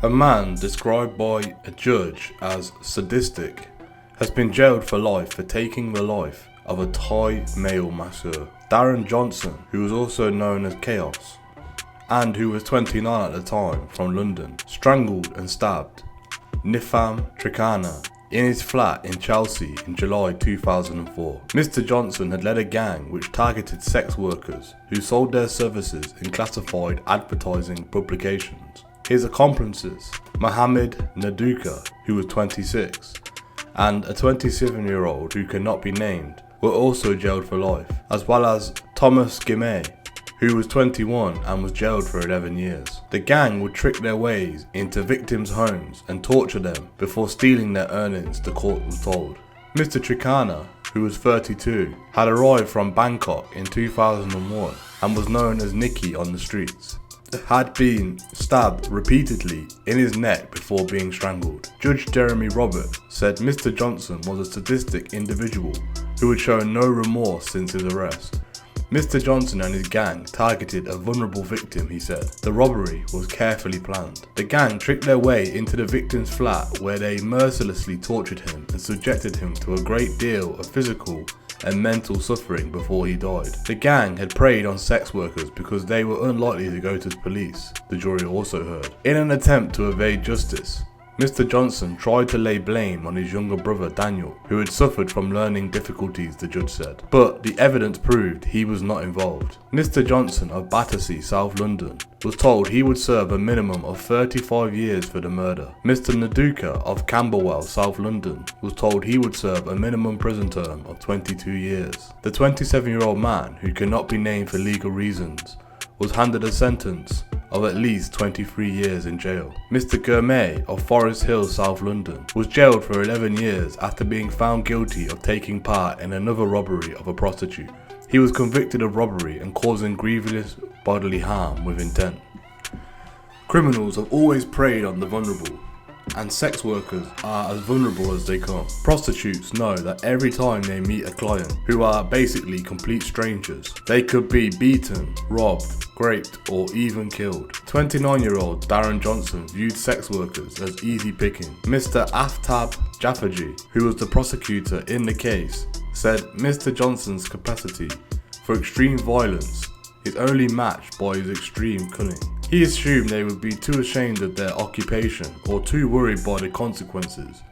A man described by a judge as sadistic has been jailed for life for taking the life of a Thai male masseur, Darren Johnson, who was also known as Kaos, and who was 29 at the time, from London, strangled and stabbed Niphan Trikhana in his flat in Chelsea in July 2004. Mr. Johnson had led a gang which targeted sex workers who sold their services in classified advertising publications. His accomplices, Mohammed Naduka, who was 26, and a 27-year-old who cannot be named, were also jailed for life, as well as Thomas Gimay, who was 21 and was jailed for 11 years. The gang would trick their ways into victims' homes and torture them before stealing their earnings, the court was told. Mr. Trikhana, who was 32, had arrived from Bangkok in 2001 and was known as Nikki on the streets. Had been stabbed repeatedly in his neck before being strangled. Judge Jeremy Robert said Mr. Johnson was a sadistic individual who had shown no remorse since his arrest. Mr. Johnson and his gang targeted a vulnerable victim, he said. The robbery was carefully planned. The gang tricked their way into the victim's flat where they mercilessly tortured him and subjected him to a great deal of physical and mental suffering before he died. The gang had preyed on sex workers because they were unlikely to go to the police, the jury also heard. In an attempt to evade justice, Mr. Johnson tried to lay blame on his younger brother Daniel, who had suffered from learning difficulties, the judge said, but the evidence proved he was not involved. Mr. Johnson of Battersea, South London, was told he would serve a minimum of 35 years for the murder. Mr. Naduka of Camberwell, South London, was told he would serve a minimum prison term of 22 years. The 27-year-old man, who cannot be named for legal reasons, was handed a sentence of at least 23 years in jail. Mr. Gourmet of Forest Hill, South London, was jailed for 11 years after being found guilty of taking part in another robbery of a prostitute. He was convicted of robbery and causing grievous bodily harm with intent. Criminals have always preyed on the vulnerable, and sex workers are as vulnerable as they come. Prostitutes know that every time they meet a client, who are basically complete strangers, they could be beaten, robbed, raped, or even killed. 29-year-old Darren Johnson viewed sex workers as easy picking. Mr. Aftab Jaffaji, who was the prosecutor in the case, said Mr. Johnson's capacity for extreme violence is only matched by his extreme cunning. He assumed they would be too ashamed of their occupation or too worried by the consequences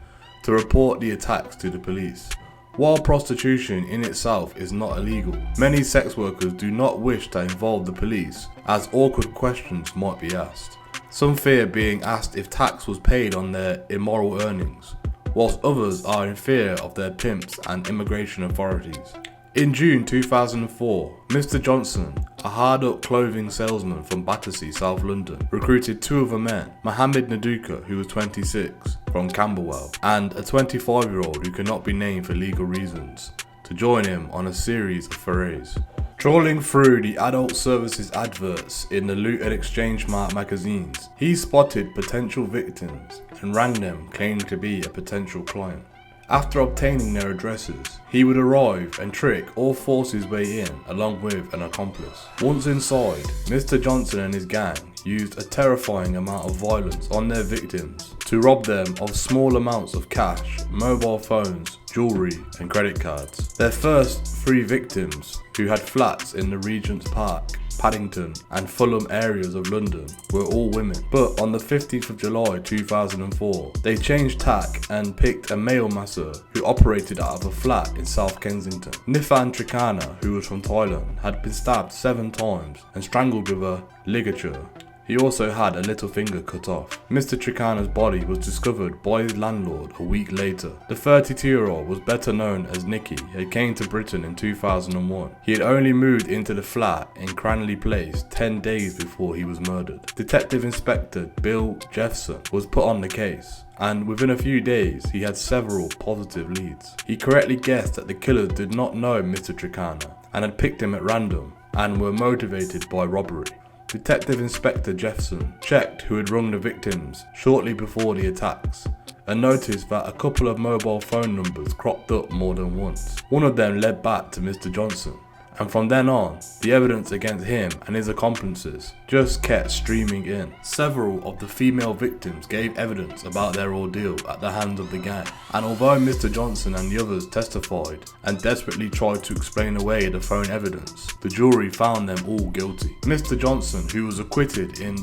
to report the attacks to the police. While prostitution in itself is not illegal, many sex workers do not wish to involve the police as awkward questions might be asked. Some fear being asked if tax was paid on their immoral earnings, whilst others are in fear of their pimps and immigration authorities. In June 2004, Mr. Johnson, a hard-up clothing salesman from Battersea, South London, recruited two other men, Mohammed Naduka, who was 26, from Camberwell, and a 25-year-old who cannot be named for legal reasons, to join him on a series of forays. Trawling through the adult services adverts in the Loot and Exchange Mart magazines, he spotted potential victims and rang them claiming to be a potential client. After obtaining their addresses, he would arrive and trick or force his way in along with an accomplice. Once inside, Mr. Johnson and his gang used a terrifying amount of violence on their victims to rob them of small amounts of cash, mobile phones, jewellery and credit cards. Their first three victims, who had flats in the Regent's Park, Paddington and Fulham areas of London, were all women. But on the 15th of July 2004, they changed tack and picked a male masseur who operated out of a flat in South Kensington. Niphan Trikhana, who was from Thailand, had been stabbed 7 times and strangled with a ligature. He also had a little finger cut off. Mr. Trikhana's body was discovered by his landlord a week later. The 32-year-old was better known as Nikki. He came to Britain in 2001. He had only moved into the flat in Cranley Place 10 days before he was murdered. Detective Inspector Bill Jeffson was put on the case, and within a few days he had several positive leads. He correctly guessed that the killers did not know Mr. Trikhana and had picked him at random and were motivated by robbery. Detective Inspector Jeffson checked who had rung the victims shortly before the attacks and noticed that a couple of mobile phone numbers cropped up more than once. One of them led back to Mr. Johnson And from then on, the evidence against him and his accomplices just kept streaming in. Several of the female victims gave evidence about their ordeal at the hands of the gang, and although Mr. Johnson and the others testified and desperately tried to explain away the phone evidence, the jury found them all guilty. Mr. Johnson, who was acquitted in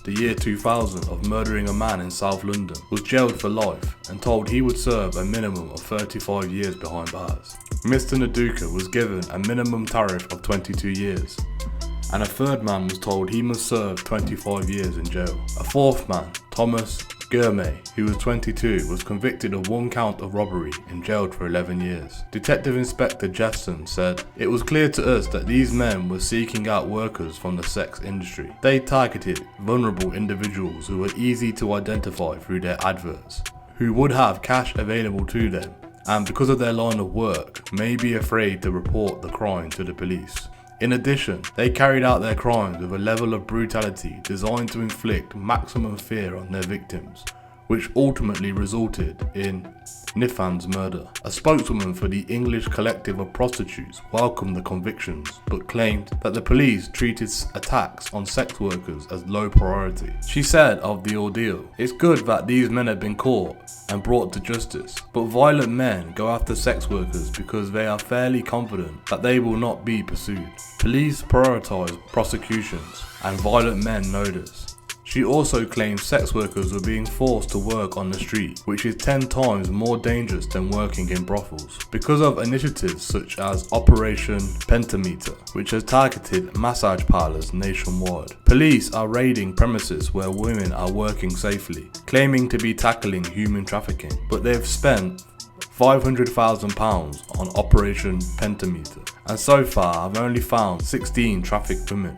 the year 2000 of murdering a man in South London, was jailed for life and told he would serve a minimum of 35 years behind bars. Mr. Naduka was given a minimum tariff of 22 years, and a third man was told he must serve 25 years in jail. A fourth man, Thomas Gourmet, who was 22, was convicted of 1 count of robbery and jailed for 11 years. Detective Inspector Jackson said, "It was clear to us that these men were seeking out workers from the sex industry. They targeted vulnerable individuals who were easy to identify through their adverts, who would have cash available to them, and because of their line of work, may be afraid to report the crime to the police. In addition, they carried out their crimes with a level of brutality designed to inflict maximum fear on their victims, which ultimately resulted in Niphan's murder." A spokeswoman for the English Collective of Prostitutes welcomed the convictions, but claimed that the police treated attacks on sex workers as low priority. She said of the ordeal, "It's good that these men have been caught and brought to justice, but violent men go after sex workers because they are fairly confident that they will not be pursued. Police prioritize prosecutions, and violent men know this." She also claimed sex workers were being forced to work on the street, which is 10 times more dangerous than working in brothels. Because of initiatives such as Operation Pentameter, which has targeted massage parlors nationwide, police are raiding premises where women are working safely, claiming to be tackling human trafficking, but they've spent £500,000 on Operation Pentameter, and so far have only found 16 trafficked women.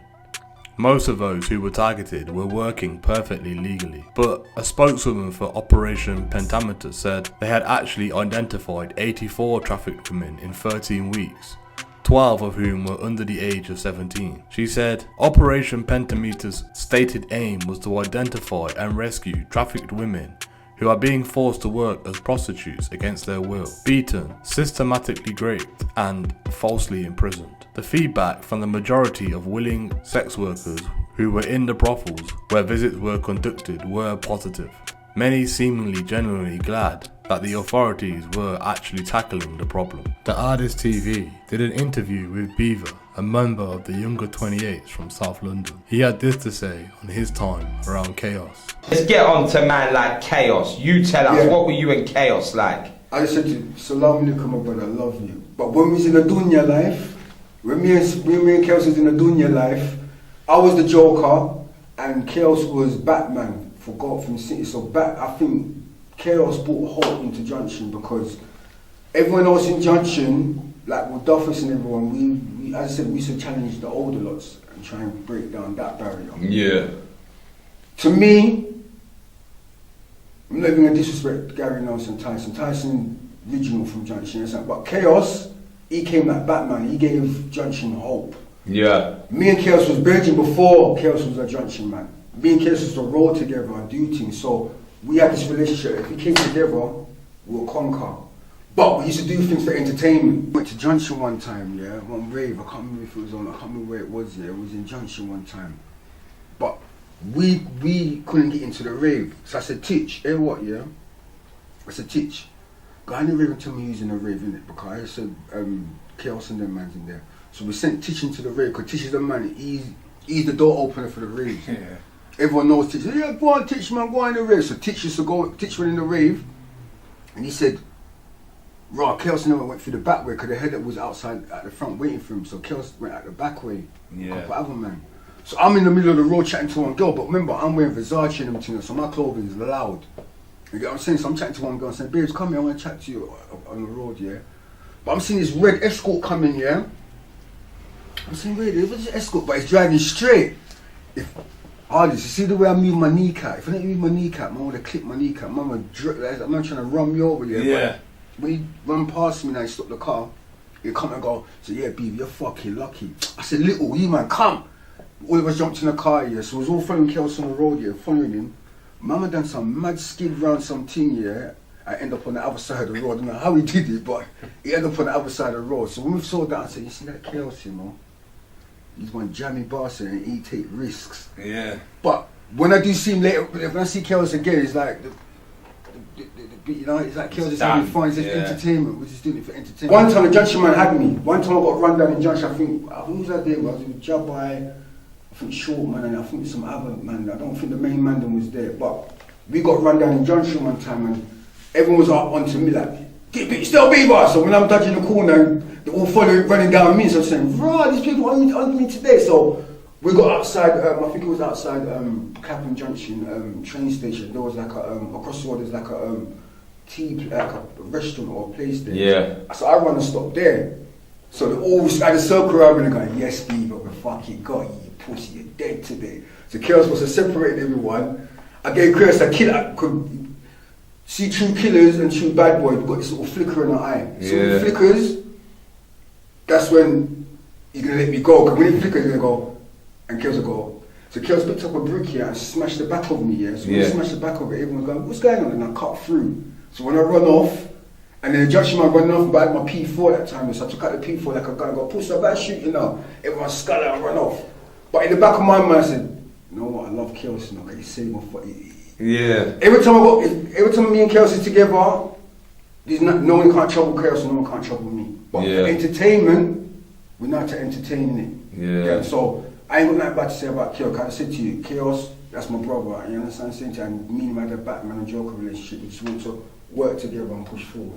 Most of those who were targeted were working perfectly legally, but a spokeswoman for Operation Pentameter said they had actually identified 84 trafficked women in 13 weeks, 12 of whom were under the age of 17. She said Operation Pentameter's stated aim was to identify and rescue trafficked women who are being forced to work as prostitutes against their will, beaten, systematically raped, and falsely imprisoned. The feedback from the majority of willing sex workers who were in the brothels where visits were conducted were positive, many seemingly genuinely glad that the authorities were actually tackling the problem. The Artist TV did an interview with Beaver, a member of the younger 28s from South London. He had this to say on his time around Kaos. Let's get on to man like Kaos. You tell us, what were you and Kaos like? I just said to you, Salam alaikum, my brother, I love you. But when we was in the dunya life, when me and Kaos was in the dunya life, I was the Joker and Kaos was Batman for Gotham City. So I think Kaos brought hope into Junction because everyone else in Junction, like with Duffus and everyone, we as I said, we used to challenge the older lots and try and break down that barrier. Yeah. To me, I'm not even going to disrespect Gary Nelson Tyson. Tyson, original from Junction, but Kaos, he came like Batman. He gave Junction hope. Yeah. Me and Kaos was virgin before Kaos was a Junction man. Me and Kaos used to roll together and do things. So we had this relationship. If we came together, we'll conquer. But we used to do things for entertainment. Went to Junction one time, yeah, one rave. I can't remember if it was on. I can't remember where it was. Yeah, it was in Junction one time. But we couldn't get into the rave. So I said, Titch, what, yeah? I said, Titch, go in the rave and tell me who's in the rave, innit? Because I said, Kaos and them man's in there. So we sent Titch into the rave, because Titch is the man, he's the door opener for the rave. Yeah. Everyone knows Titch. Yeah, go on, Titch, man, go in the rave. So Titch used to go, Titch went in the rave, and he said, right, Kaos never went through the back way, because the head was outside at the front waiting for him. So Kaos went out the back way, a couple other men. So I'm in the middle of the road chatting to one girl, but remember, I'm wearing Versace and everything, so my clothing is loud. You get what I'm saying? So I'm chatting to one girl and saying, babes, come here, I want to chat to you on the road, yeah? But I'm seeing this red escort coming, yeah? I'm saying, really, what's this escort? But it's driving straight. If you see the way I move my kneecap? If I didn't move my kneecap, man would have clipped my kneecap. Man I'm not trying to run me over, yeah? Yeah. But when he run past me and I stop the car, he'll come and go, so yeah, babe, you're fucking lucky. I said, little, you man, come. All of us jumped in the car, yeah, so we was all following Kaos on the road, yeah, following him. Mama done some mad skid round some thing, yeah, I end up on the other side of the road. I don't know how he did it, but he ended up on the other side of the road. So when we saw that, I said, you see that Kaos, you know? He's one jammy bastard and he take risks. Yeah. But when I do see him later, when I see Kaos again, it's like, you know, it's like Kaos is having fun, it's just entertainment, we're just doing it for entertainment. One time the Junction man had me. One time I got run down in Junction, I think who was I there? I was with Jabai, I think Short man, and I think some other man. I don't think the main man was there, but we got run down in Junction one time and everyone was up onto me like, still be boss. So when I'm dodging the corner, they're all following, running down me. So I'm saying, rah, these people on me today. So we got outside, I think it was outside Clapham Junction train station. There was like across the road, there's like a like a restaurant or a place there. Yeah. So I run and stop there. So they all had a circle around me and going, yes, Steve, but we fucking got you, pussy, you're dead today. So Kaos was to separate everyone. I gave Chris a kill. I could see true killers and true bad boys. We've got this little flicker in the eye. So when it flickers, that's when you're going to let me go. Because when it flickers, you're going to go, and Kaos will go. So Kaos picked up a brick here and smashed the back of me, yeah? So when he smashed the back of it, everyone's going, what's going on? And I cut through. So when I run off, and then the Junction man running off, but I had my P4 that time, so I took out the P4 like a gun, I got push up, I'm shooting now. Everyone's scuttling and run off. But in the back of my mind, I said, you know what, I love Kaos, you know, because he saved my foot. Yeah. Every time me and Kaos is together, no one can't trouble Kaos and no one can't trouble me. But for entertainment, we're not to entertain it. Yeah. So I ain't got nothing bad to say about Kaos. I said to you, Kaos, that's my brother. You understand? Same time, me and him had a Batman and Joker relationship. We just want to work together and push forward.